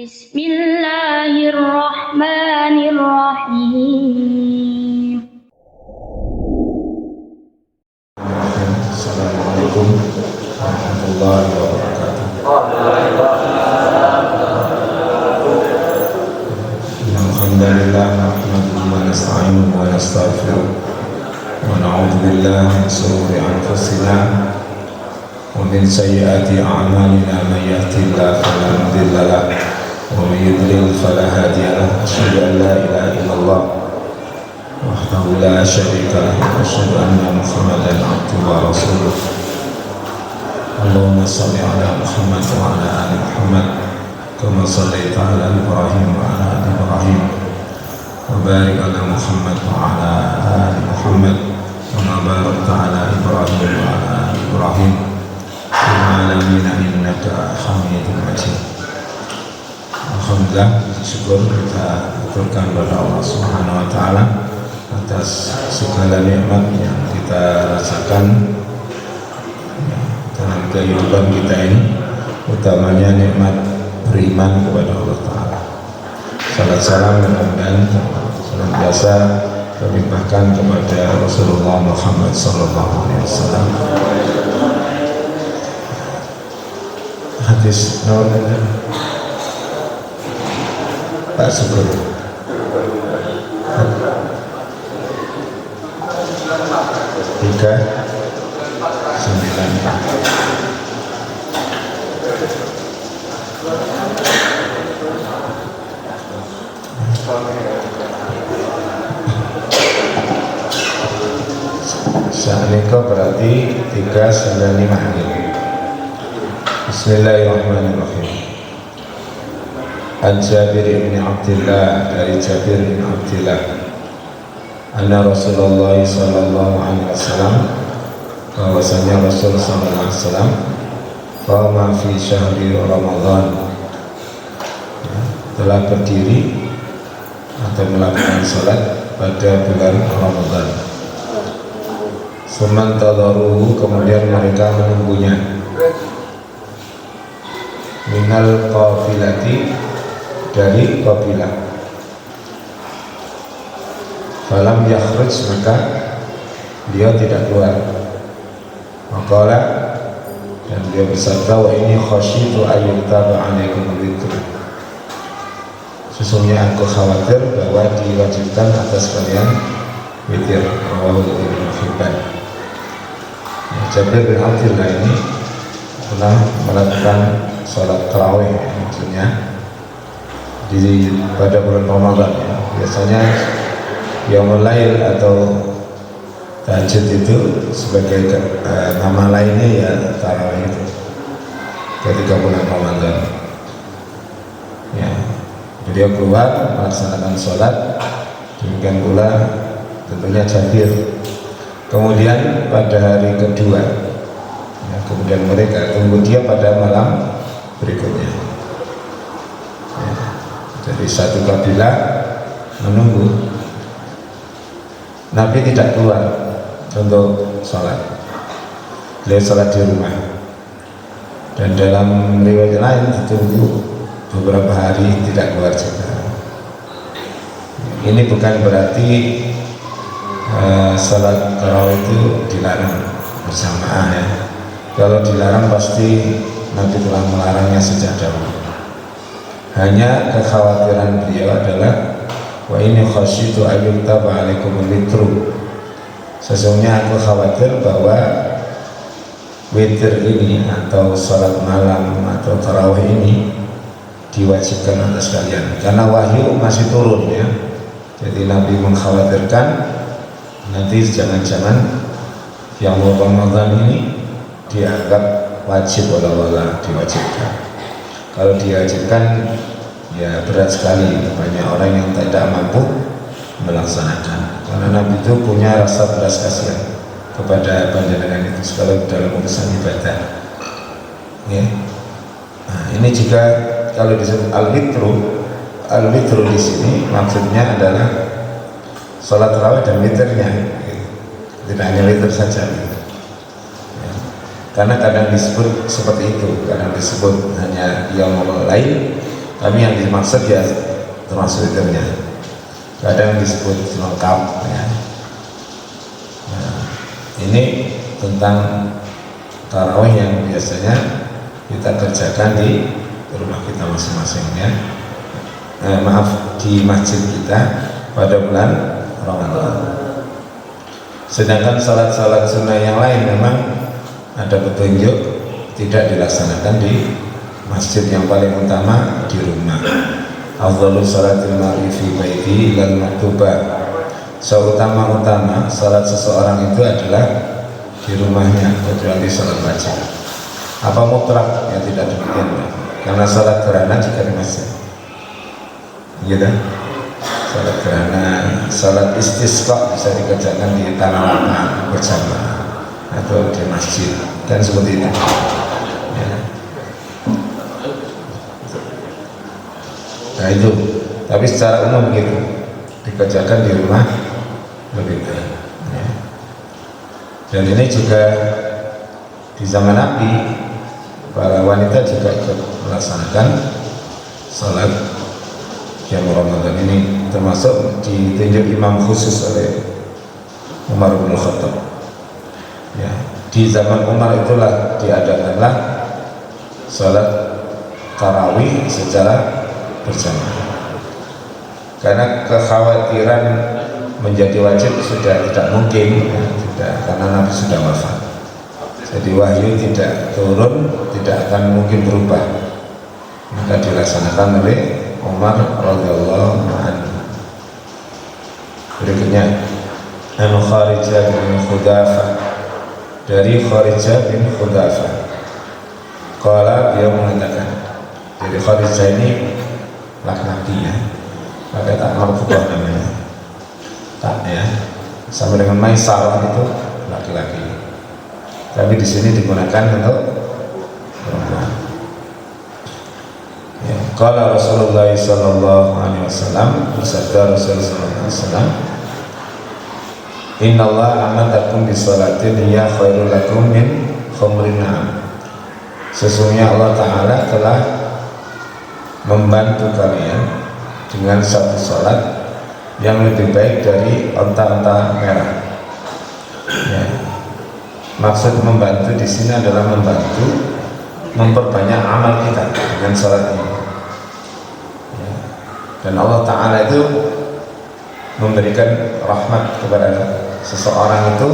Bismillahirrahmanirrahim. Assalamualaikum warahmatullahi wabarakatuh. Alhamdulillah nahmaduhu wa nasta'inuhu wa nastaghfiruh wa na'udzu billahi min shururi anfusina wa min sayyiati a'malina man yahdihillahu fala mudilla lahu wa man yudlil fala hadiya lahu. Asyhadu an la ilaha illallah wahdahu la syarika lahu wa asyhadu anna Muhammadan abduhu wa rasuluh. Allahumma shalli ala Muhammad wa ala ali Muhammad kama shallaita ala Ibrahim wa ala ali Ibrahim wa barik ala Muhammad wa ala ali Muhammad kama barakta ala Ibrahim wa ala ali Ibrahim fil alamin innaka Hamidum Majid. Alhamdulillah, syukur kita aturkan kepada Allah Subhanahu wa taala atas segala nikmat yang kita rasakan dalam kehidupan kita ini, utamanya nikmat beriman kepada Allah Ta'ala. Salat salam dan senantiasa terlimpahkan kepada Rasulullah Muhammad SAW. Hadis nomor Pak Syukur. Tiga 9. Sa'aliko berarti 395. Bismillahirrahmanirrahim. Al-Jabir bin Abdillah, dari Jabir bin Abdillah, anna Rasulullah sallallahu alaihi wasallam, bahwasanya Rasul sallallahu alaihi wasallam qama fi syahri Ramadan, telah berdiri atau melakukan salat pada bulan Ramadan. Sumantadharuhu, kemudian mereka menunggunya, minal qafilati, dari qafilah. Falam yakhruj, maka dia tidak keluar. Maqala, dan dia bersabda, wa ini khasyitu ayyuktaba alaikum witr, sesungguhnya aku khawatir bahwa diwajibkan atas kalian witir. Rawahu Ibnu Hibban. Jabir bin Abdillah ini pernah melakukan sholat tarawih, maksudnya pada bulan Ramadan ya. Biasanya Yaumul Lail atau tahajud itu sebagai nama lainnya ya tarawih itu ketika bulan Ramadan ya. Beliau keluar melaksanakan sholat, demikian pula tentunya Jabir. Kemudian pada hari kedua ya, kemudian mereka tunggu dia pada malam berikutnya ya. Jadi satu kabilah menunggu, Nabi tidak keluar untuk sholat, beliau sholat di rumah. Dan dalam riwayat lain ditunggu beberapa hari tidak keluar juga. Ini bukan berarti sholat tarawih itu dilarang bersamaan ya. Kalau dilarang pasti Nabi telah melarangnya sejak dahulu. Hanya kekhawatiran beliau adalah wa ini khasyitu ayyuktaba alaikumul witru, sesungguhnya aku khawatir bahwa witir ini atau sholat malam atau tarawih ini diwajibkan atas kalian, karena wahyu masih turun ya. Jadi Nabi mengkhawatirkan nanti jangan-jangan yang Ramadan ini dianggap wajib wala diwajibkan. Kalau diwajibkan ya berat sekali, banyak orang yang tidak mampu melaksanakan. Karena Nabi itu punya rasa belas kasihan kepada panjenengan itu sekali dalam urusan ibadah ya. Nah, ini juga kalau disebut al-witru di sini maksudnya adalah sholat tarawih dan witirnya gitu. Tidak hanya witir saja gitu. Ya. Karena kadang disebut seperti itu, kadang disebut hanya yaumul lail, Tapi yang dimaksud ya termasuk witirnya. Kadang disebut lengkap ya. Nah, ini tentang tarawih yang biasanya kita kerjakan di rumah kita masing-masing ya. Maaf, di masjid kita pada bulan Ramadan. Sedangkan salat-salat sunnah yang lain memang ada petunjuk tidak dilaksanakan di masjid, yang paling utama di rumah. Afdhalus salatil mar'i fi baiti lal maktubah. Seutama-utama salat seseorang itu adalah di rumahnya, kecuali salat wajib. Apa mutlak? Ya tidak demikian, karena salat gerhana juga di masjid. Gitu. Salat gerhana, salat istisqa bisa dikerjakan di tanah lapang bersama atau di masjid, dan seperti itu. Ya. Nah itu, tapi secara umum begitu dikerjakan di rumah begitu. Ya. Dan ini juga di zaman Nabi, para wanita juga ikut melaksanakan salat yang Ramadan ini, termasuk ditunjuk imam khusus oleh Umar bin Khattab. Ya, di zaman Umar itulah diadakanlah salat tarawih secara berjamaah. Karena kekhawatiran menjadi wajib sudah tidak mungkin, ya, tidak, karena Nabi sudah wafat. Jadi wahyu tidak turun, tidak akan mungkin berubah. Maka dilaksanakan oleh Umar radhiyallahu anhu. Berikutnya, An Kharijah bin Khudafah, dari Kharijah bin Khudafah. Qala, dia mengatakan, jadi Kharijah ini laki-laki ya, maka tak marfu'ah namanya, tak ya, sama dengan Maisarah itu laki-laki, tapi di sini digunakan untuk perempuan. Ya, qala Rasulullah sallallahu alaihi wasallam, bersabda Rasulullah sallallahu alaihi wasallam, innallaha amatakum bisolatin ya khairul lakum min khumrin na'am. Sesungguhnya Allah Ta'ala telah membantu kalian dengan satu salat yang lebih baik dari onta-onta merah. Ya. Maksud membantu di sini adalah membantu memperbanyak amal kita dengan salat ini. Ya. Dan Allah Ta'ala itu memberikan rahmat kepada seseorang itu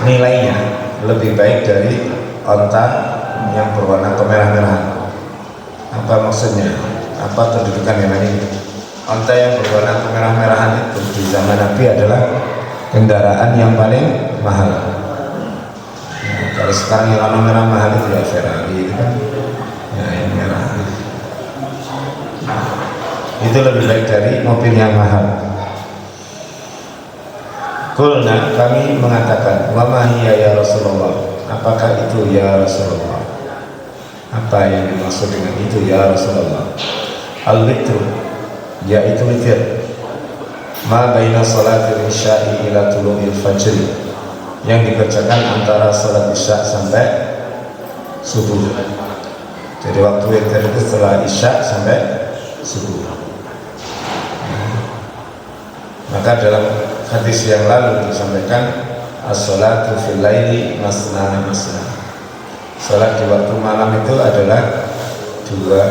nilainya lebih baik dari onta yang berwarna kemerah-merahan. Apa maksudnya? Apa kedudukan yang ini? Onta yang berwarna kemerah-merahan itu di zaman Nabi adalah kendaraan yang paling mahal. Nah, kalau sekarang yang warna merah mahal itu ya Ferrari itu kan, ya yang merah. Itu lebih baik dari mobil yang mahal. Qulna, kami mengatakan, wa ma hiya ya Rasulullah, apakah itu ya Rasulullah? Apa yang dimaksud dengan itu ya Rasulullah? Al-witr, yaitu witir, ma baina salatil isya'i ila tulu'il fajr, yang dikerjakan antara salat isya sampai subuh. Jadi waktu witir itu setelah isya sampai subuh. Maka dalam hadis yang lalu disampaikan as-salatu fil laili masna masna. Salat di waktu malam itu adalah dua.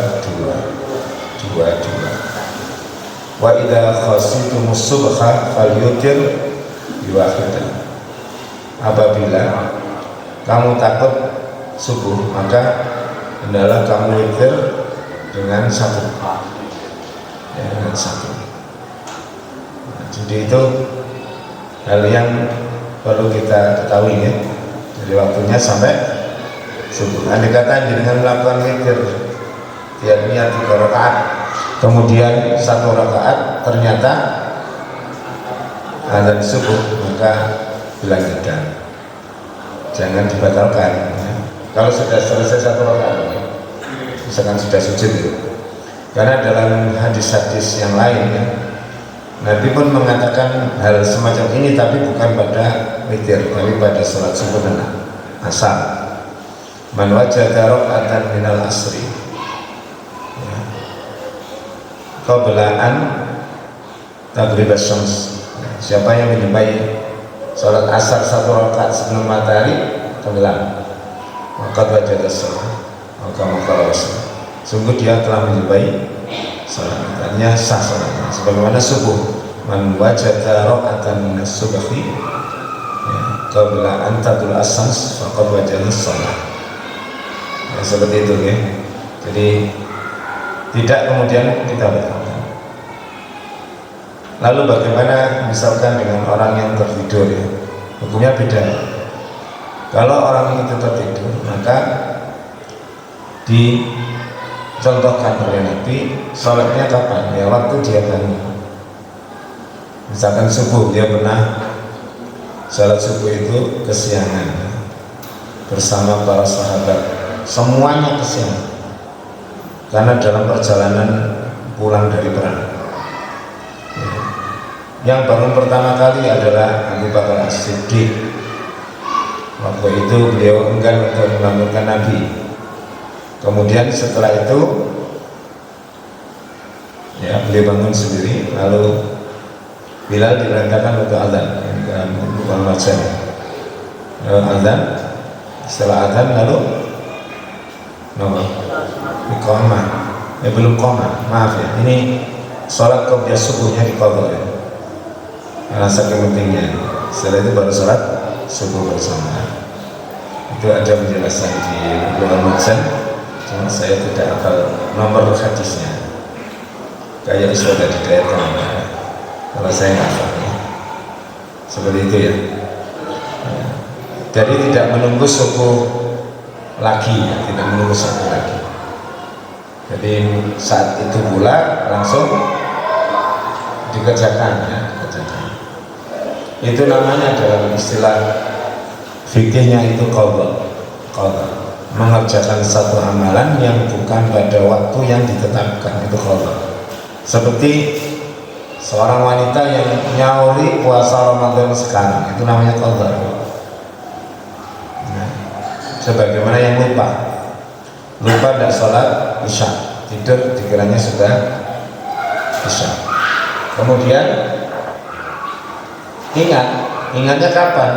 Wa idza khasitumus subha falyutir biwahidah. Apabila kamu takut subuh, maka hendaklah kamu witir dengan satu. Ya, dengan satu. Jadi itu hal yang perlu kita ketahui ya. Dari waktunya sampai subuh. Andai kata dengan melakukan witir, dia niat 3 rakaat, kemudian 1 rakaat ternyata azan subuh, maka dilanjutkan, jangan dibatalkan ya. Kalau sudah selesai 1 rakaat, misalkan sudah sujud itu. Karena dalam hadis-hadis yang lain ya, Nabi pun mengatakan hal semacam ini, tapi bukan pada witir, tapi pada sholat subuh dan asar. Man wajada raka'atan minal asri, qablaan taghrib asy-syams. Siapa yang menjumpai sholat asar 1 rakaat sebelum matahari tenggelam, maka wajib sholat, maka sungguh dia telah menjumpai sholat, artinya sah sholatnya. Sebagaimana subuh, man wajada rakaatan min as-subhi qabla an tatul as-syams faqad wajada sholat. Seperti itu ya. Jadi tidak kemudian kita berkata. Lalu bagaimana misalkan dengan orang yang tertidur ya? Hukumnya beda. Kalau orang itu tertidur, maka dicontohkan oleh Nabi sholatnya kapan? Ya waktu dia bangun. Misalkan subuh, dia pernah sholat subuh itu kesiangan bersama para sahabat, semuanya kesiangan karena dalam perjalanan pulang dari perang. Yang bangun pertama kali adalah Abu Bakar As-Siddiq. Waktu itu beliau enggan untuk membangunkan Nabi. Kemudian setelah itu ya beliau bangun sendiri, lalu Bilal diperintahkan untuk azan, bukan wajib. Azan, setelah azan lalu iqamah. Belum qamah, maaf ya. Ini sholat qobliyah subuhnya diqadha ya. Karena saking pentingnya. Setelah itu baru sholat subuh bersama. Itu ada penjelasan di Bulughul Maram, cuma saya tidak hafal nomor hadisnya. Kayak sudah dikatakan kalau saya nggak hafal ya. Seperti itu ya. Jadi tidak menunggu subuh lagi ya, tidak menunggu subuh lagi. Jadi saat itu pula langsung dikerjakan ya, dikerjakan. Itu namanya dalam istilah fikihnya itu qadha, mengerjakan satu amalan yang bukan pada waktu yang ditetapkan, itu qadha. Seperti seorang wanita yang nyauri puasa Ramadan sekarang, itu namanya qadha. Nah, sebagaimana yang lupa tidak sholat isya, tidur dikiranya sudah isya, kemudian ingatnya kapan?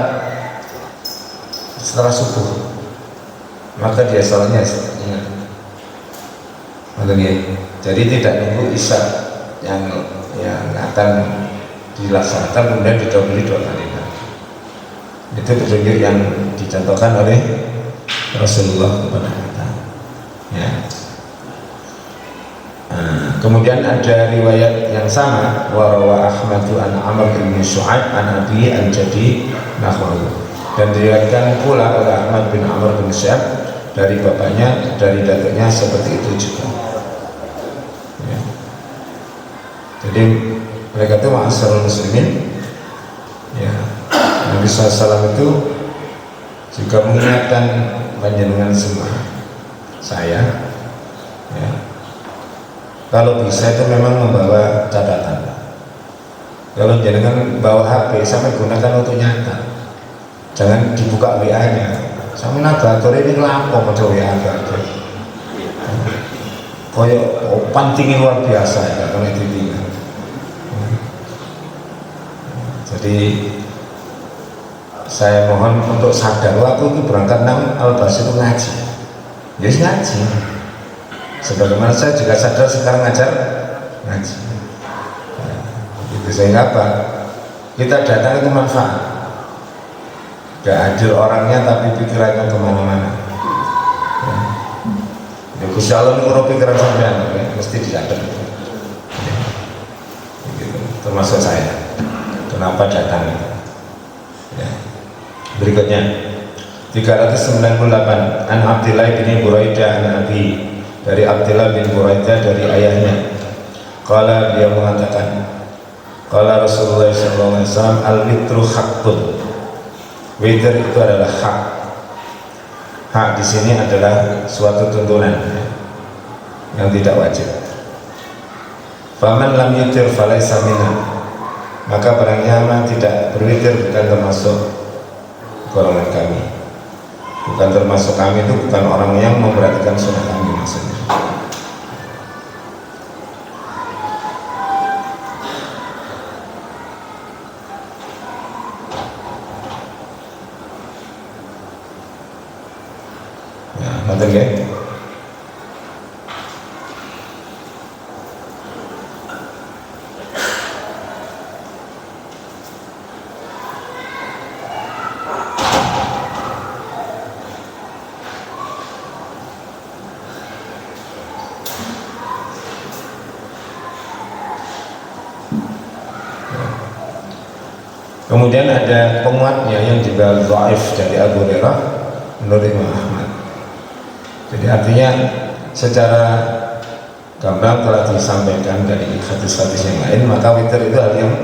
Setelah subuh, maka dia sholatnya ingat. Jadi tidak nunggu isya yang akan dilaksanakan kemudian didahului 2 kali. Itu petunjuk yang dicontohkan oleh Rasulullah kepada kita. Ya. Kemudian ada riwayat yang sama, warawa Ahmadu an Amr bin Syu'aib an Abi an Jadi nahwahu, dan diriwayatkan pula oleh Ahmad bin Amr bin Syu'aib dari bapaknya, dari datuknya seperti itu juga ya. Jadi mereka itu ma'asyiral muslimin ya. Nabi SAW itu juga mengingatkan panjenengan semua, saya ya, kalau bisa itu memang membawa catatan. Kalau jangan bawa HP, sampai gunakan untuk nyata. Jangan dibuka WA-nya. Sampai nagator ini lapor pada WA nagator. Koyok pantingin luar biasa ya, kalau itu tinggal. Jadi saya mohon untuk sadar, waktu itu berangkat nang Al-Bas itu ngaji. Jadi ngaji. Sebagaimana saya juga sadar sekarang ngajar ngaji. Itu sehingga apa? Kita datang itu manfaat. Gak hadir orangnya tapi pikirannya kemana-mana. Ya, Gusti Allah ngurus pikiran sampean, ya, mesti disadar. Gitu. Termasuk saya. Kenapa datang? Ya. Berikutnya 398 an Abdillah bin Buraidah an Abi, dari Abdillah bin Buraidah dari ayahnya. Qala, dia mengatakan, qala Rasulullah SAW, al-witru haqqun. Witir itu adalah hak. Hak di sini adalah suatu tuntunan yang tidak wajib. Faman lam yutir falaysa minna, maka barang yang tidak berwitir bukan termasuk golongan kami. Bukan termasuk kami itu bukan orang yang memperhatikan sunnah kami maksudnya. Ngoten nggih. Kemudian ada penguatnya yang juga dhaif dari Abu Hurairah menurut Imam Ahmad. Jadi artinya secara gamblang telah disampaikan dari hadis-hadis yang lain, maka witir itu hal yang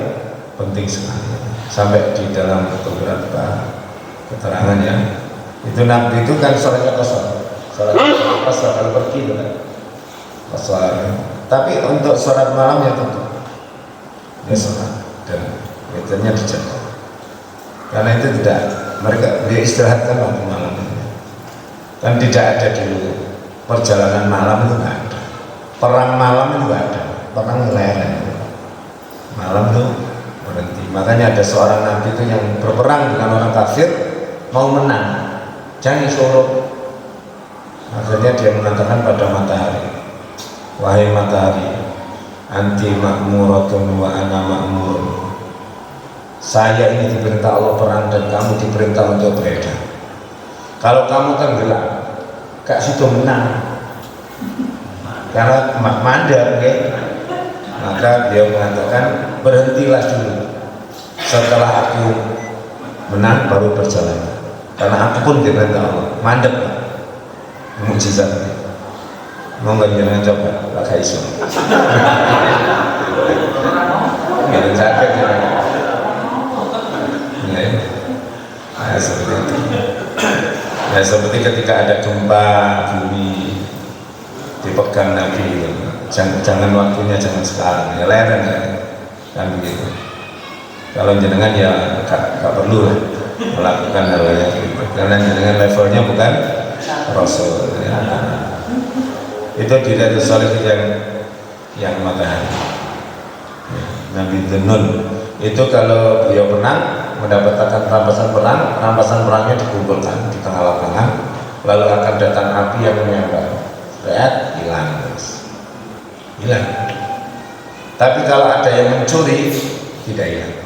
penting sekali. Sampai di dalam beberapa keterangan ya, itu Nabi itu kan sholatnya qashar, kalau pergi itu kan qashar. Tapi untuk sholat malam ya tentu dia sholat dan witirnya dijaga. Karena itu tidak, dia istirahatkan waktu malam kan tidak ada dulu perjalanan malam itu nggak ada, perang malam itu nggak ada, perang lereng malam itu berhenti. Makanya ada seorang nabi itu yang berperang dengan orang kafir mau menang, jangan suruh. Akhirnya dia mengatakan pada matahari, wahai matahari, anti makmuratun wa ana makmur. Saya ini diperintah Allah perang dan kamu diperintah untuk beredar. Kalau kamu tenggelam, gak situ menang. Karena mandar, okay? Maka dia mengatakan berhentilah dulu. Setelah aku menang baru berjalan. Karena aku pun diperintah Allah. Mandek, mukjizat. Mau nggak jangan coba, gak iso. Gak sakit ya. Nah, seperti itu. Ya seperti ketika ada gempa bumi dipegang Nabi, jangan waktunya, jangan sekarang, ya lereng ya, kan begitu. Kalau jenengan ya gak perlu lah melakukan hal yang gitu, karena jenengan levelnya bukan Rasul ya. Itu tidak soleh yang matahari ya, Nabi Dzannun itu kalau beliau menang mendapatkan rampasan perangnya dikumpulkan di tengah lapangan, lalu akan datang api yang menyambar, hilang terus, hilang. Tapi kalau ada yang mencuri, tidak hilang.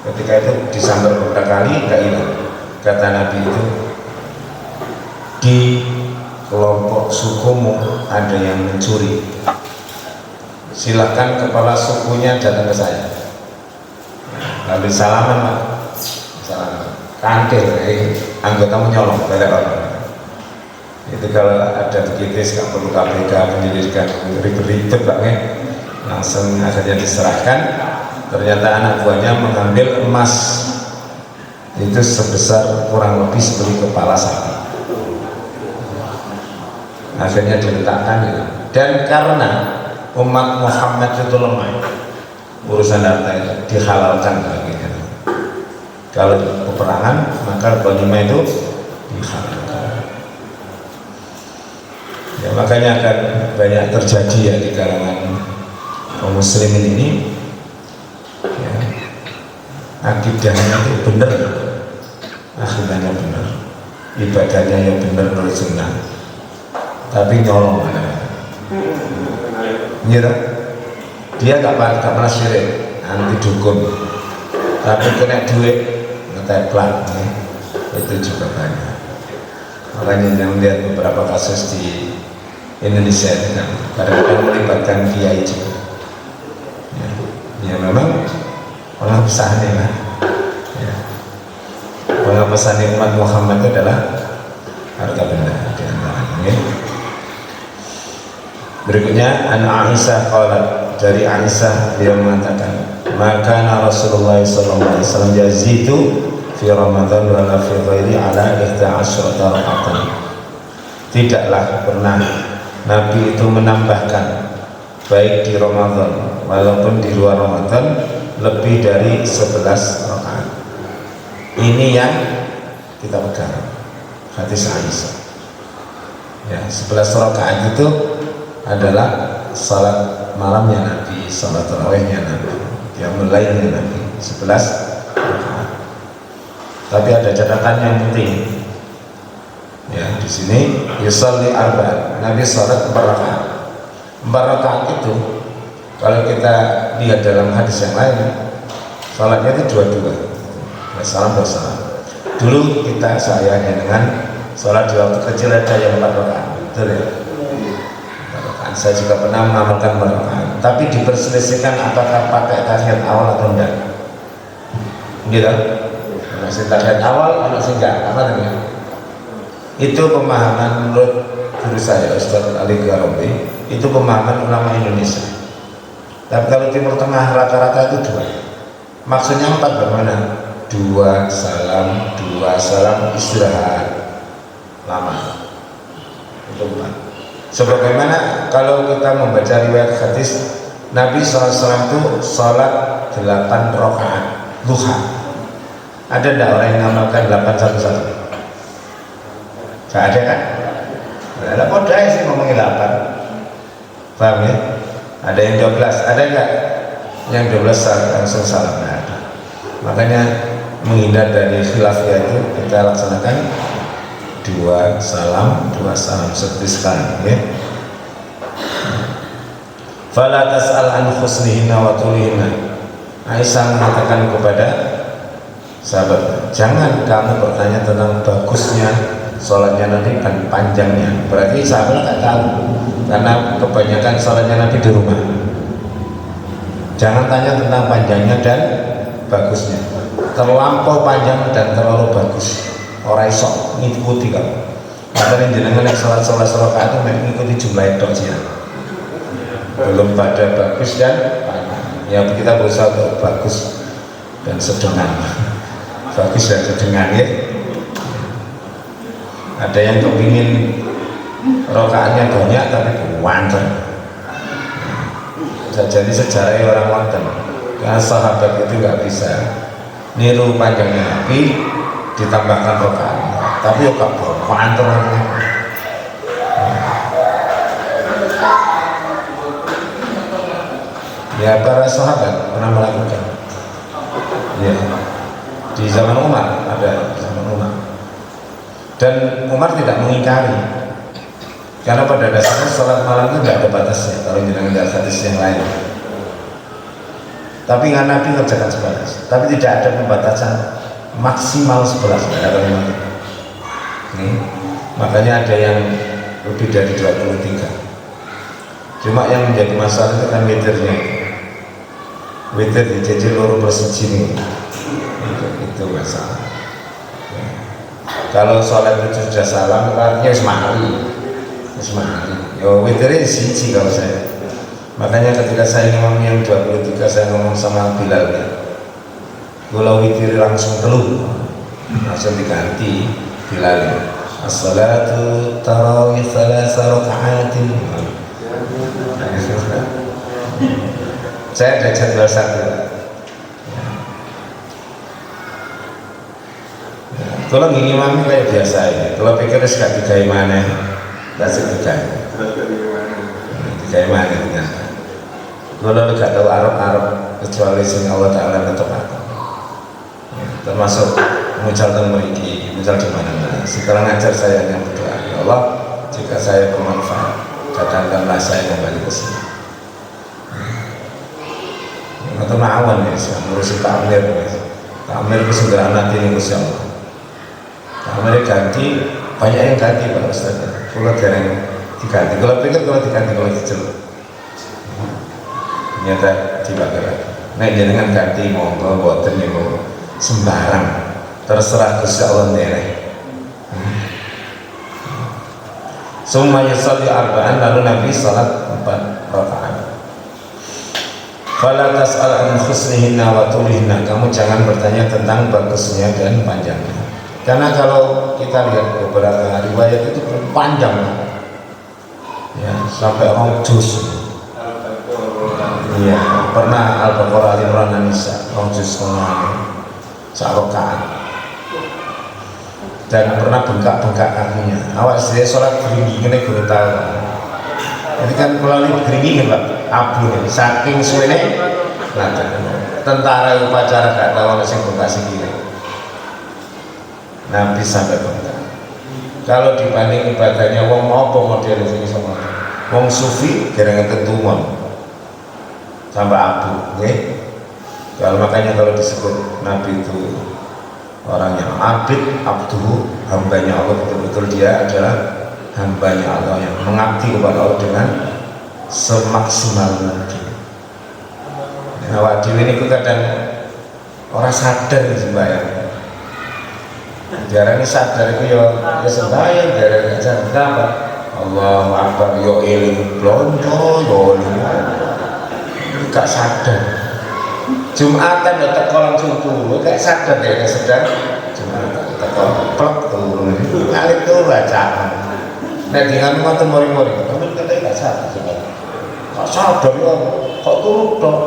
Ketika itu disambar beberapa kali, tidak hilang. Kata Nabi itu, di kelompok sukumu ada yang mencuri, silakan kepala sukunya datang ke saya. Lalu salaman Pak, salaman, kantil, anggotamu nyolong, balik orang. Itu kalau ada begitu, nggak perlu KPK, penyelidikan, ribet Pak, langsung akhirnya diserahkan. Ternyata anak buahnya mengambil emas itu sebesar kurang lebih seperti kepala sapi. Akhirnya diletakkan gitu. Dan karena umat Muhammad itu lemah, urusan harta itu dihalalkan baginya. Kalau peperangan maka ghanimah itu dihalalkan. Ya makanya akan banyak terjadi ya di kalangan kaum muslimin ini. Ya, akidahnya itu benar, akidahnya benar, ibadahnya yang benar menurut sunnah, tapi nyolong gitu. Dia gak pernah syirik, anti dukun, tapi kena duit ngeteplak, itu juga banyak. Makanya yang lihat beberapa kasus di Indonesia itu kan kadang-kadang melibatkan kiai juga. Ya memang penghapusannya lah. Ya. Penghapusan umat Muhammad itu adalah harta benda di antaranya. Berikutnya an Aisyah qalat, dari Aisyah dia mengatakan, maka Rasulullah SAW yazidu fi Ramadan wa la fi ghairi ala 11 raka'atan. Tidaklah pernah Nabi itu menambahkan baik di Ramadan walaupun di luar Ramadan lebih dari 11 rakaat. Ini yang kita pegang hadis Aisyah. Ya, 11 rakaat itu adalah salat malamnya Nabi, salat tarawihnya Nabi, yang mulainya Nabi 11 rakaat. Tapi ada catatan yang penting. Ya, di sini yusalli arba'an. Nabi salat 4 rakaat. 4 rakaat itu kalau kita lihat dalam hadis yang lain, salatnya itu dua-dua. Salam bersalam. Dulu saya dengan salat di waktu kecil ada yang 4 rakaat. Betul ya? 4 rakaat. Saya juga pernah mengamalkan 4 rakaat. Tapi diperselisihkan apakah pakai tahiyat awal atau enggak. Gitu. Masih tahiyat awal, masih enggak. Apa namanya? Itu pemahaman menurut guru saya Ustaz Ali Garobi, itu pemahaman ulama Indonesia. Tapi kalau Timur Tengah rata-rata itu 2. Maksudnya 4 bagaimana? 2 salam istirahat lama. Itu 4. Sebagaimana kalau kita membaca riwayat hadis Nabi SAW itu sholat 8 rakaat duha. Ada tidak orang yang mengamalkan 811? Gak ada kan? Ada podai sih ngomongin 8. Paham ya? Ada yang 12, ada enggak? Yang 12 langsung salam. Nah, ada. Makanya menghindar dari khilafiyah itu kita laksanakan 2 salam seperti sekarang ya. Fala tas'al an husnihinna wa tulihinna. Aisyah mengatakan kepada sahabat, jangan kamu bertanya tentang bagusnya sholatnya Nabi dan panjangnya. Berarti sahabat nggak tahu karena kebanyakan sholatnya Nabi di rumah. Jangan tanya tentang panjangnya dan bagusnya. Terlampau panjang dan terlalu bagus orang sok ngikuti kamu. Makanya jenengan yang sholat rakaat itu mengikuti jumlah itu aja. Belum pada bagus dan panjang. Ya kita berusaha untuk bagus dan sedengan. Bagus dan sedengan ya. Ada yang kepingin rokaatnya banyak tapi wanten. Jadi sejarah orang wanten. Karena sahabat itu nggak bisa niru panjangnya Nabi ditambahkan rokaatnya. Tapi ya kok wanten. Ya para sahabat pernah melakukan. Ya di zaman Umar ada zaman Umar. Dan Umar tidak mengingkari karena pada dasarnya sholat malam itu tidak ada batasnya kalau jangan lihat hadis yang lain. Tapi nggak Nabi kerjakan 11, tapi tidak ada pembatasan maksimal 11 ada makanya ada yang lebih dari 23. Cuma yang menjadi masalah itu kan witirnya, witir dijajil loro persiji itu masalah. Kalau sholat itu sudah salam, artinya semari. Ya witirnya siji kalau saya. Makanya ketika saya ngomong yang 23, saya ngomong sama Bilal ya. Kalau witir langsung teluh, langsung diganti Bilal. As-salatu tarawih 3 raka'atin. Saya ada jadwal satu. Kalau ngini mami kayak biasa ya. Kalau pikir gak digawe mana, gak digawe. Digawe mana dengan. Kalau gak tahu Arab kecuali sing Allah Taala ketepatan. Termasuk mucal tentang meriki, mucal di mana. Sekarang ngajar saya yang berdoa, ya Allah, jika saya bermanfaat, datangkanlah saya kembali ke sini. Atau ma'awan ya, ngurusi takmir. Takmir kesudahan nanti ini Gusti Allah. Mereka ganti, banyak yang ganti Pak Ustaz. Kalau jarang diganti, kalau pikir kalau diganti kalau diceluk. Ternyata dibakar. Nah jangan ganti monggo boten ya monggo sembarang. Terserah Gusti Allah nere. Summa yusalli arba'an, lalu Nabi salat 4 rakaat. Fala tas'al an husnihinna wa tulihinna. Kamu jangan bertanya tentang bagusnya dan panjangnya. Karena kalau kita lihat beberapa riwayat itu panjang ya, sampai orang juz. Iya, pernah Al-Baqarah Al-Imran An-Nisa orang juz sarokaan. Dan pernah bengkak-bengkak kakinya. Awas dia sholat beringin ini guru tahu. Jadi kan melalui beringin Pak, abu nih, saking suwene tentara upacara gak tahu masih bengkak segini. Nabi sampai bengkak. Kalau dibanding ibadahnya wong apa model sing sama wong sufi kira-kira tentu sampai abu, okay? Kalau makanya kalau disebut Nabi itu orang yang abid, abdu, hambanya Allah, betul-betul dia adalah hambanya Allah yang mengabdi kepada Allah dengan semaksimal mungkin. Nah, waktu ini kadang orang sadar sembahyang. Jarang sadar itu ya sembahyang, jarang sadar apa? Allahu Akbar yo eling blonjo yo gak sadar. Jumatan ya teko langsung turu, gak sadar dia sedang Jumatan teko plek turu. Kali itu bacaan. Nek dengan ngoten mori-mori, kamu katanya gak sadar. Gak sadar ya, kok turu tok.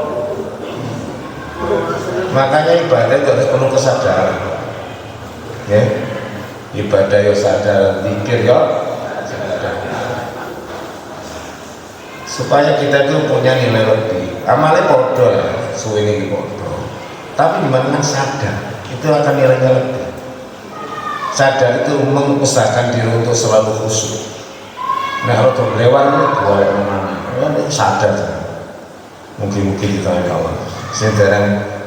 Makanya ibadah itu harus penuh kesadaran. Ya, ibadah yo sadar, zikir yo sadar. Supaya kita itu punya nilai lebih. Amalnya bodoh lah, suwe ini bodoh. Tapi dimana sadar, itu akan nilainya lebih. Sadar itu mengusahakan diri untuk selalu khusyuk. Nah kalau terlewat itu boleh kemana? Ya sadar. Mungkin kita ada Allah. Saya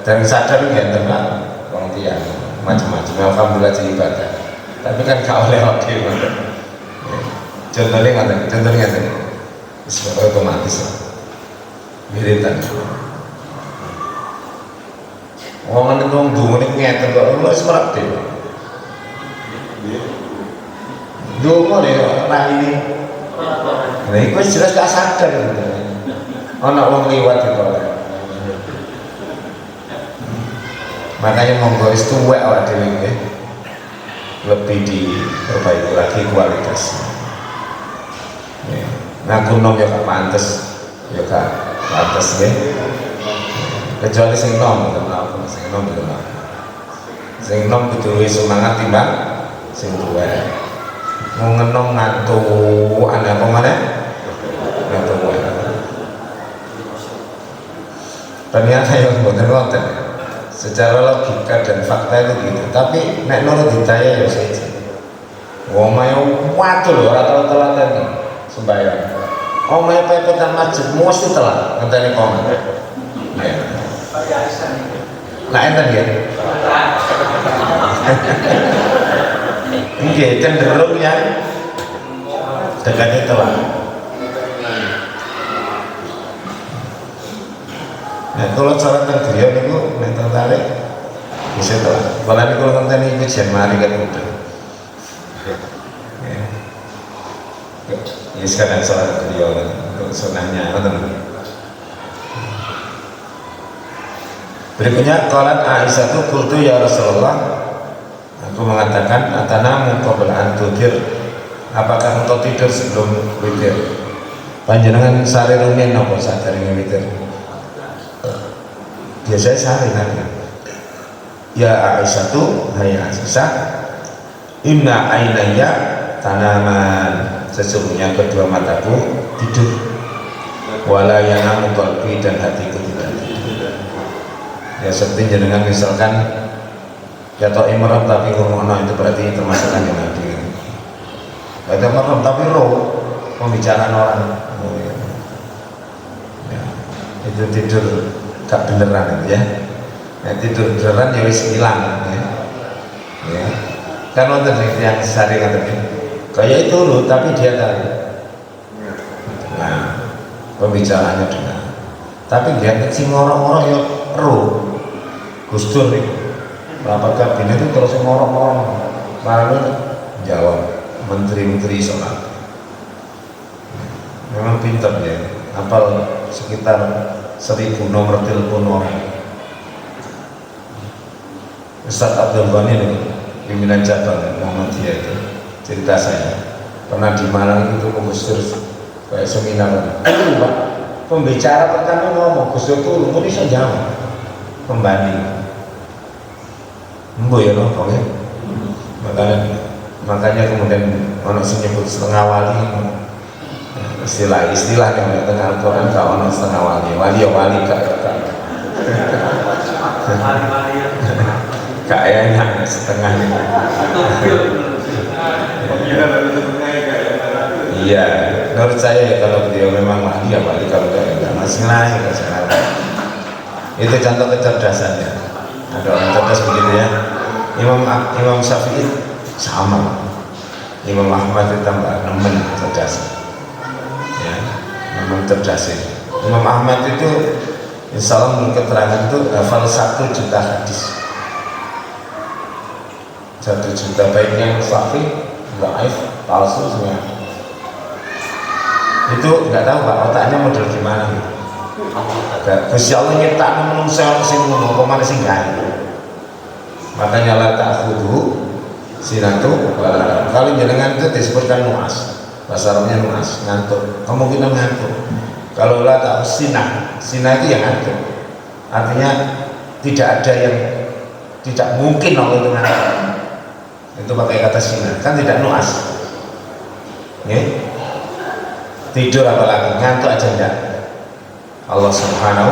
dari sadar ya tenang, orang tiang. Macam-macam, alhamdulillah jadi ibadah. Tapi kan kau lewat di mana? Contohnya nggak sebab otomatis lah. Miritan. Orang itu dulu ni ngeten kok, lu semerap deh. Dulu ni orang ini. Nah, itu jelas gak sadar. Anak orang lewat itu. Makanya monggo itu awak dhewe nggih lebih diperbaiki lagi kualitasnya. Ya. Ngaku nom ya gak pantes, ya gak pantes nggih. Kecuali sing nom kenal, sing nom kenal. Sing nom kudu luwih semangat timbang sing tuwa. Mau ngenom ngantuk ana apa maneh? Ngantuk wae. Ternyata yang boten wonten. Secara logika dan fakta itu gitu, tapi nek nurut hidayah ya saja. Omahe waduh lho ora tau telaten sembahyang. Omahe pepetan masjid mesti telat ngenteni komat. Ya. Lah enten nggih. Nggih cenderung yang dekatnya telat. Nah, kalau cara tergriya niku nek tertarik bisa telat. Kalau niku konten iki jen mari kan udah. Ya sekarang salat tergriya untuk sunahnya ngoten. Berikutnya qalat Aisyah tu qultu ya Rasulullah, aku mengatakan atanamu qabla an tudir. Apakah engkau tidur sebelum witir? Panjenengan sare rumiyin napa sadurunge witir? Biasanya sehari-hari. Ya Aisyah tuh, hai Aisyah, inna ainaya tanaman, sesungguhnya kedua mataku tidur, wala yanamu qalbi, dan hatiku tidak tidur. Ya seperti jenengan misalkan ya tau imram tapi ngomongno itu berarti termasuk kanjeng Nabi. Ada imram tapi roh pembicaraan orang. Ya, itu tidur gak beneran itu ya. Nah, tidur beneran ya wis ilang ya. Ya. Kan wonten yang sari ngaten. Kayak itu loh tapi dia tahu. Nah, pembicaraannya dengar. Tapi dia sing ngorok-ngorok ya roh. Gus Dur nih. Rapat kabinet itu terus ngorok-ngorok. Malah jawab menteri-menteri sholat. Memang pintar ya. Apal sekitar 1000 nomor telepon orang. Ustaz Abdul Ghani nih, pimpinan cabang Muhammadiyah itu cerita saya pernah di Malang itu Gus Dur kayak seminar. Pak, pembicara pertama ngomong Gus Dur tuh lu bisa jawab pembanding. Embo ya loh, oke. Makanya kemudian orang menyebut setengah wali. Istilah yang tengah Al-Quran kau ono setengah wali kayaknya setengah Iya, menurut saya ya kalau beliau memang wali ya wali, kalau enggak masih lain. Itu contoh kecerdasannya. Ada orang cerdas begitu ya. Imam Syafi'i sama. Imam Ahmad itu tambah nemen cerdas. Ya, memang cerdas ini. Imam Ahmad itu insya Allah menurut keterangan itu hafal 1 juta hadis. 1 juta, baik yang sahih, dhaif, palsu semua. Itu nggak tahu Pak, otaknya model gimana gitu. Gusti Allah nyiptakno manungsa sing ngono kok malah sing gawe. Makanya la ta'khudhu sinatu wala. Kalau jenengan itu disebutkan nuas. Bahasa Arabnya nuas, ngantuk. Kemungkinan ngantuk. Kalau la ta'khudhu sinah itu yang ngantuk. Artinya tidak ada yang tidak mungkin Allah itu ngantuk. Itu pakai kata sinah, kan tidak nuas. Ya. Tidur apalagi, ngantuk aja enggak. Allah Subhanahu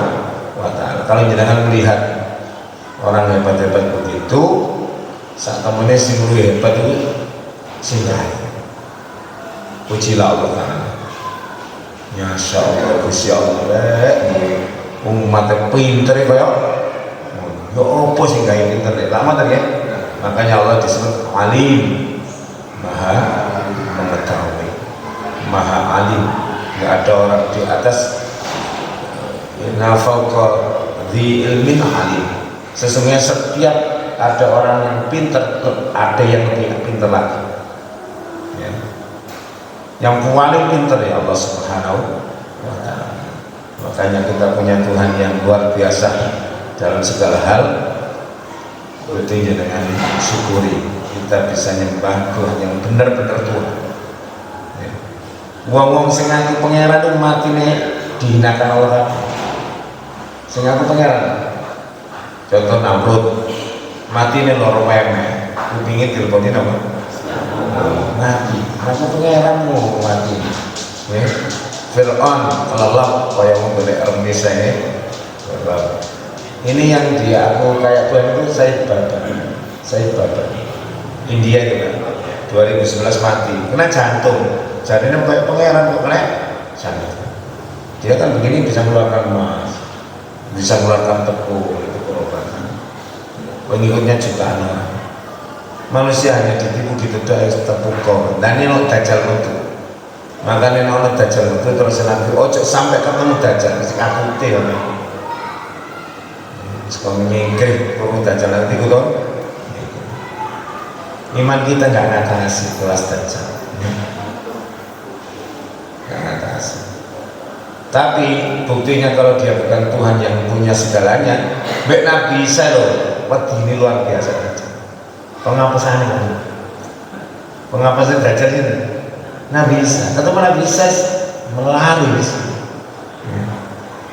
wa ta'ala. Kalau jenengan melihat orang hebat-hebat begitu, saat temennya sing luwih hebat itu singgah. Pujilah Allah Ta'ala. Masya Allah, Gusti Allah, umatnya pinter ya kaya. Ya apa sih gak pinter ya? Lama tadi ya. Makanya Allah disebut alim, maha mengetahui, maha alim. Gak ada orang di atas. Inna fawqa dhi ilmin alim. Sesungguhnya setiap ada orang yang pintar, ada yang lebih pintar lagi ya. Yang paling pintar ya Allah Subhanahu wa ta'ala. Makanya kita punya Tuhan yang luar biasa dalam segala hal. Itu dengan syukuri kita bisa nyembah Tuhan yang benar-benar Tuhan ya. Wong-wong sing ngaku pangeran itu matine dihinakan Allah. Sing aku pangeran. Contoh Namrud, mati nih loro peme, kupingin dilponi nama mati, masa pangeranmu mati. Fir'aun kelelap kayak mau beli Indonesia ini. Ini yang dia aku kayak Tuhan itu Said Baba. India itu kan 2011 mati, kena jantung. Jadinya kayak pangeran kok kena jantung. Dia kan begini bisa mengeluarkan emas, bisa mengeluarkan tepung, itu pengobatan. Pengikutnya jutaan orang. Manusia hanya ditipu gitu dah terpukau. Dan ini lo dajjal betul. Makanya lo dajjal betul terus nanti ojo sampai ketemu dajjal mesti kakute ya. Sekarang nyingkir perlu dajjal nanti gitu. Iman kita nggak ngatasi kelas dajjal. Nggak ngatasi. Tapi buktinya kalau dia bukan Tuhan yang punya segalanya, baik Nabi Isa loh, ini luar biasa. Penghapusan Dajjal itu Nabi Isa, ketemu Nabi Isa melalui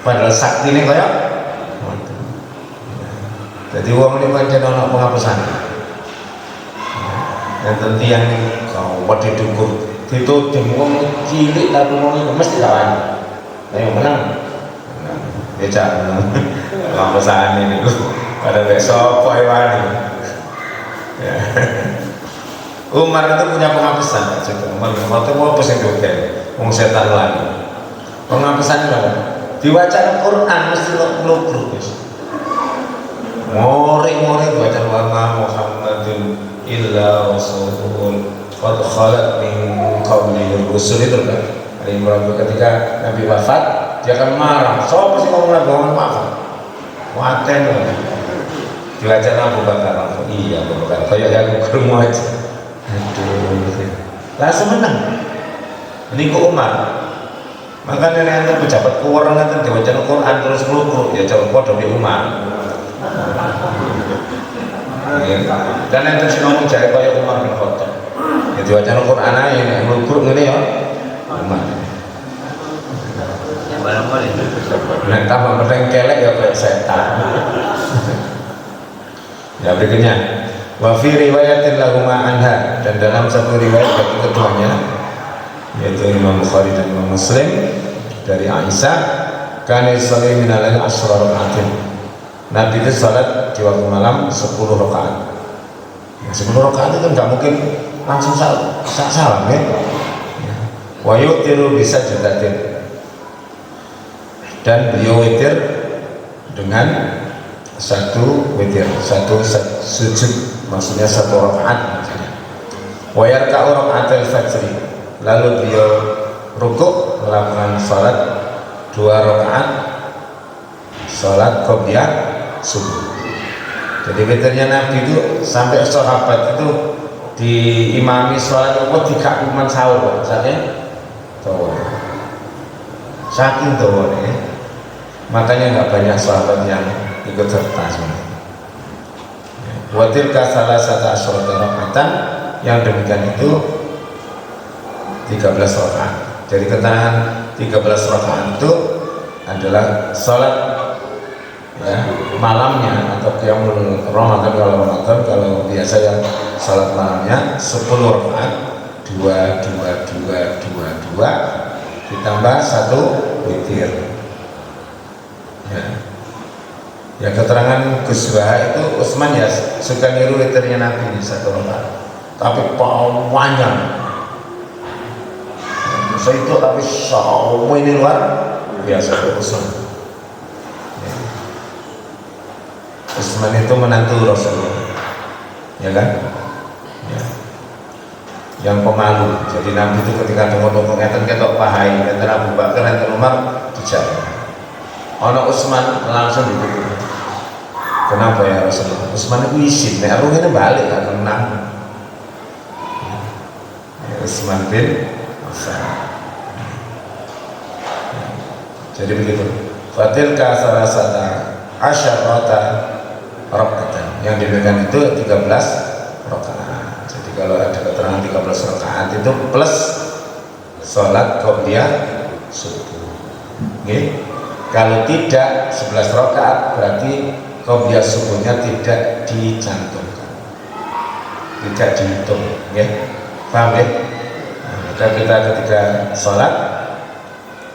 padahal sakti ini kayak jadi uang ini pancen ono penghapusan dan tentu yang kau buat didukur itu uang cilik tapi uang itu mesti kawan ayo menang becak penghapusan ini pada besok poewani ya. Umar itu punya penghapusan. Umar itu mau apa sih doken? Wong setan lagi. Penghapusan itu apa? Diwaca Quran mesti ngeluk-ngeluk guys. Mori-mori baca wa Muhammadun illa rasulun qad khalat min qablihi rusul itu kan. Ali Imran ketika Nabi wafat dia akan marah. Siapa sih ngomong lagu maaf? Waten lagi. Diwaca Abu Bakar langsung iya Abu Bakar kayak yang kerumuh aja aduh langsung menang ini ke Umar makanya nanti pejabat keuangan nanti diwaca Al-Quran terus melukuk ya jangan bodoh di Umar dan nanti si ngomong jari kayak Umar bin Khattab ya diwaca Al-Quran aja yang melukuk ini ya Umar yang barang-barang itu nanti tambah kelek ya kayak setan. Ya berikutnya wa fi riwayatin lahuma anha dan dalam satu riwayat bagi keduanya yaitu Imam Bukhari dan Imam Muslim dari Aisyah kana yusalli min al-lail 10 rakaatin. Nabi itu salat di waktu malam 10 rakaat. Nah, 10 rakaat itu enggak mungkin langsung salam ya. Wa yutiru bisa jadatin, dan beliau witir dengan satu witir, satu sujud, maksudnya satu rakaat. Wa yarka'u raka'atil fajri, lalu beliau rukuk melakukan salat 2 rakaat salat qobliyah subuh. Jadi witirnya Nabi itu sampai sahabat itu diimami salat rukuk 3 kuman sahur, saking dawane, makanya nggak banyak sahabat yang ikut serta sebenarnya. Watir kasalah sata asyurata rakatan, yang demikian itu 13 rakaat. Jadi keterangan 13 rakaat itu adalah salat ya, malamnya atau qiyamul Ramadan kalau Ramadan, kalau biasa yang salat malamnya 10 rakaat, 2 ditambah 1 witir. Ya keterangan Gus Baha itu Utsman ya suka niru witirnya Nabi di 1 rakaat, tapi panjang. Saya itu tapi semua ini luar biasa Utsman. Utsman itu menantu Rasulullah, ya kan? Ya. Yang pemalu. Jadi Nabi itu ketika tengok-tengok ngeten ketok pahai, ngeten Abu Bakar, ngeten Umar dijawab. Ono Utsman langsung ditutup. Kenapa ya Rasulullah? Utsman itu izin, nek aku ngene balik gak tenang. Utsman bin Affan. Jadi begitu. Fatil ka salasata asyarata rakaatan. Yang diberikan itu 13 rakaat. Jadi kalau ada keterangan 13 rakaat itu plus sholat qobliyah subuh. Okay. Kalau tidak 11 rakaat berarti qobliyah subuhnya tidak dicantumkan, tidak dihitung. Okay. Paham ya? Nah, maka kita ketika sholat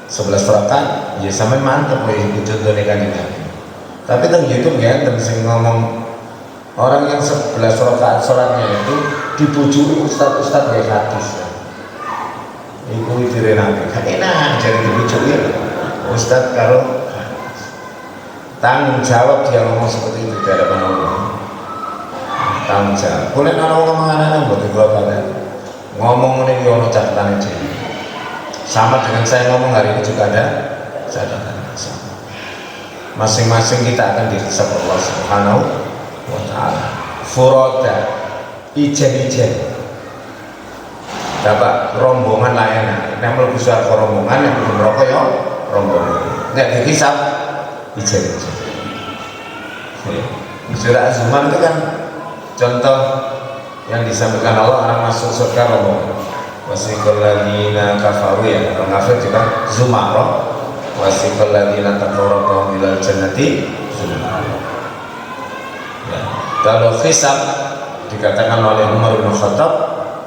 11 rakaat ya sampai mantap itu contohnya kan ini. Tapi teng YouTube ya, teng sing ngomong orang yang 11 rakaat sholatnya itu dibujui ustad-ustad kayak hadis. Iku witir Nabi. Kan enak jadi dibujui ustad karo tanggung jawab dia ngomong seperti itu di hadapan Allah. Tanggung jawab. Boleh ngomong anak-anak buat gua pada ngomong ini ono catatan aja. Sama dengan saya ngomong hari ini juga ada catatan sama. Masing-masing kita akan dihisab Allah Subhanahu wa ta'ala. Furoda ijen-ijen dapat rombongan layanan. Yang mlebu suara rombongan, yang belum merokok ya rombongan. Nek dihisab ijen-ijen. Surah Az-Zumar itu kan contoh yang disampaikan Allah, orang masuk surga rombongan. Wasiqal ladzina kafaru, ya orang kafir juga Zumar. Wasiqal ladzina taqarrabu ilal jannati Zumar. Ya. Kalau hisab dikatakan oleh Umar bin Khattab,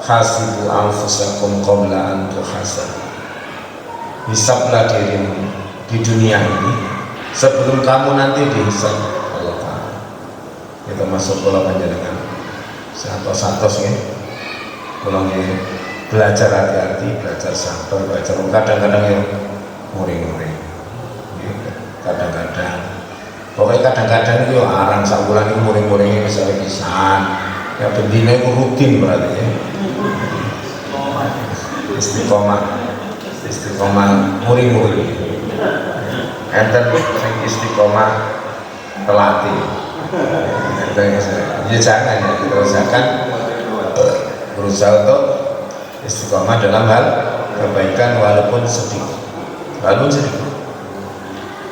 hasibu anfusakum qabla an tuhasab. Hisablah dirimu di dunia ini sebelum kamu nanti dihisab Allah Ta'ala. Itu masuk pola panjenengan santos ya. Kalau belajar hati-hati, belajar sabar, belajar kadang-kadang yang muring-muring. Kadang-kadang pokoknya kadang-kadang itu arang sabulan itu muring-muringnya misalnya pisan ya bendina itu rutin berarti ya. Istiqomah muring-muring enten istiqomah pelatih ya jangan ya, kita usahakan berusaha untuk istiqomah dalam hal kebaikan walaupun sedikit,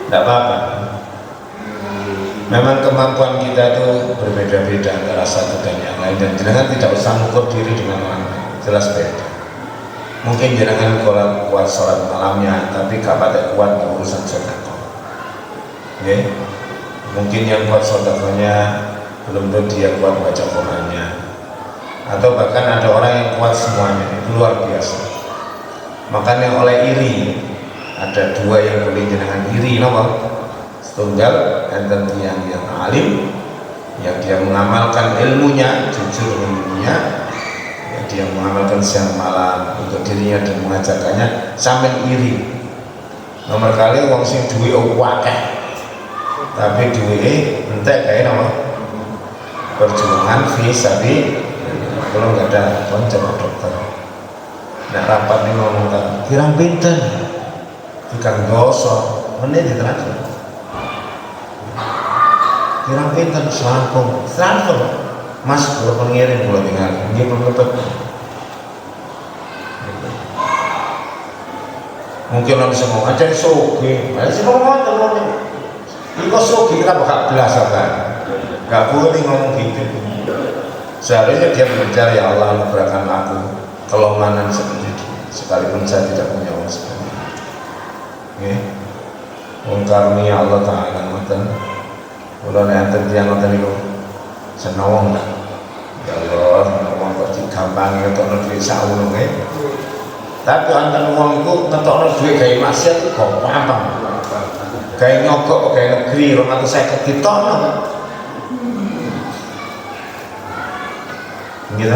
tidak apa-apa. Memang kemampuan kita itu berbeda-beda antara satu dan yang lain, dan jangan tidak usah mengukur diri dengan orang lain, jelas beda. Mungkin jangan kuat sholat malamnya, tapi gak pada kuat urusan sedekah. Okay? Mungkin yang kuat sedekahnya belum tentu dia kuat baca Qurannya, atau bahkan ada orang yang kuat semuanya, itu luar biasa. Makanya oleh iri, ada 2 yang boleh jenengan iri, nomor tunggal enten yang alim, yang dia mengamalkan ilmunya, jujur ilmunya, ya, dia mengamalkan siang malam untuk dirinya dan mengajarkannya sampai iri. Nomor kali wong sing duwe akeh tapi duwe entek kae nama perjuangan fisabi. Kalau nggak ada konco dokter nak rapat nih ngomong kan kirang pinten tukang gosok menit diterangkan kirang pinten selangkung mas kalau pengirim kalau tinggal dia belum dapat. Mungkin orang bisa ngomong aja soge ada sih ngomong ini kok soge kita bakal belas kan gak boleh ngomong gitu. Seharusnya dia belajar, ya Allah anugerahkan aku kelongganan seperti itu sekalipun saya tidak punya uang seperti itu. Okay. Karuni Allah Ta'ala ngoten kula nek tiyang ngoten niku seneng nggak? Ya Allah, wong kok digampang ngetokno dhuwit saulunge. Tapi anten wong iku ngetokno dhuwit gawe maksiat kok gampang. Gawe nyogok gawe negeri 250 ditokno. Gitu.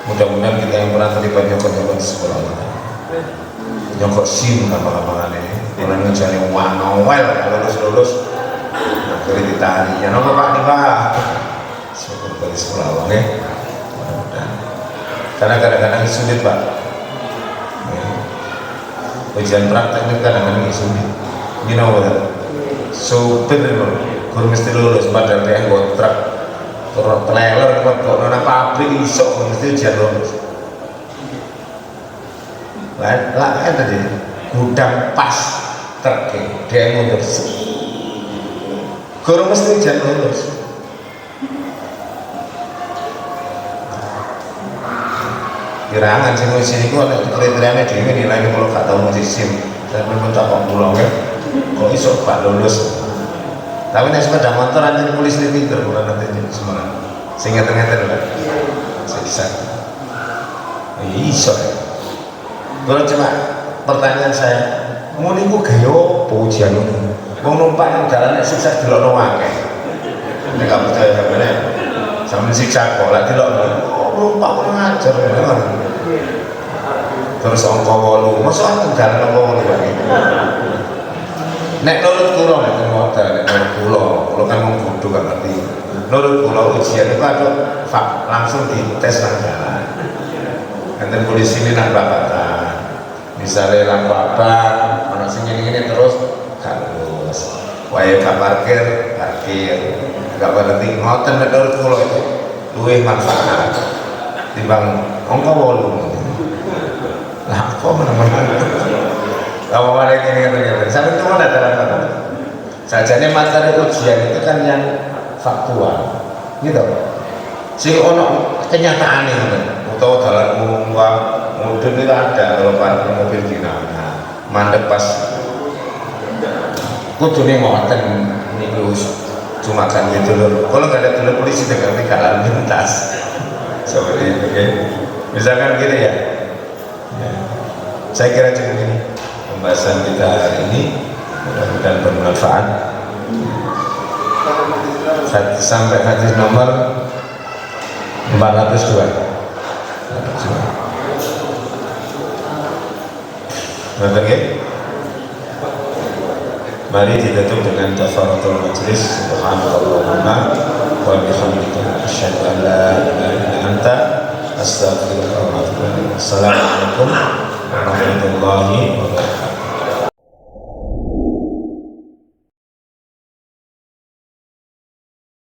Mudah-mudahan kita yang pernah terlibat nyokot-nyokot di sekolah nyokot SIM apa-apaan ini orang ngejari uang ngawel lulus akhirnya ditanya ya nopo pak nih pak syukur dari sekolah uang ya mudah-mudahan karena kadang-kadang sulit pak ujian praktek kadang-kadang sulit ini nopo supir guru mesti lulus padahal dia buat truk trailer kok nona pabrik iso mesti ujian lulus. Lah kan tadi gudang pas terke dia mundur guru mesti ujian lulus. Kirangan sing wis niku nek kriteriane dhewe nilai kalau gak tau mesti SIM dan pun tak pulang ya kok iso pak lulus. Tapi nek sepeda motor anjir polisi pinter bukan nanti semua sing ngeten-ngeten lho bisa iso kalau cuma pertanyaan saya muni ku gaya apa ujian itu wong numpak yang jalan siksa delokno akeh nek gak percaya sampeyan sampe siksa kok lak delokno numpak ngajar terus angka 8 mosok jalan angka 8 nek nurut kula nek modal nek kula kan wong bodho gak ngerti. Nurut kula ujian itu ada langsung dites nang jalan. Enten polisi ini nang perapatan. Misalnya lampu abang, ana sing ngene terus gak lulus. Wae gak parkir. Gak berhenti ngoten nek nurut kula itu luwih manfaat timbang angka 8. Lah kok menang-menang. Kamu mana ini sampai itu mana dalam sajanya materi ujian itu kan yang faktual gitu sih ono kenyataan atau dalam mudun itu ada kalau parkir mobil dinamika mandek pas kudune ngoten niku cuma kan gitu loh kalau nggak ada dulu polisi dengan lalu lintas seperti itu okay? Misalkan gitu ya saya kira cukup ini pembahasan kita hari ini mudah-mudahan bermanfaat sampai hadis nomor 402. Mari ditutup dengan kafaratul majlis. Subhanallahumma wa bihamdika asyhadu an la ilaha illa anta astaghfiruka wa atubu ilaik. Assalamualaikum warahmatullahi wabarakatuh.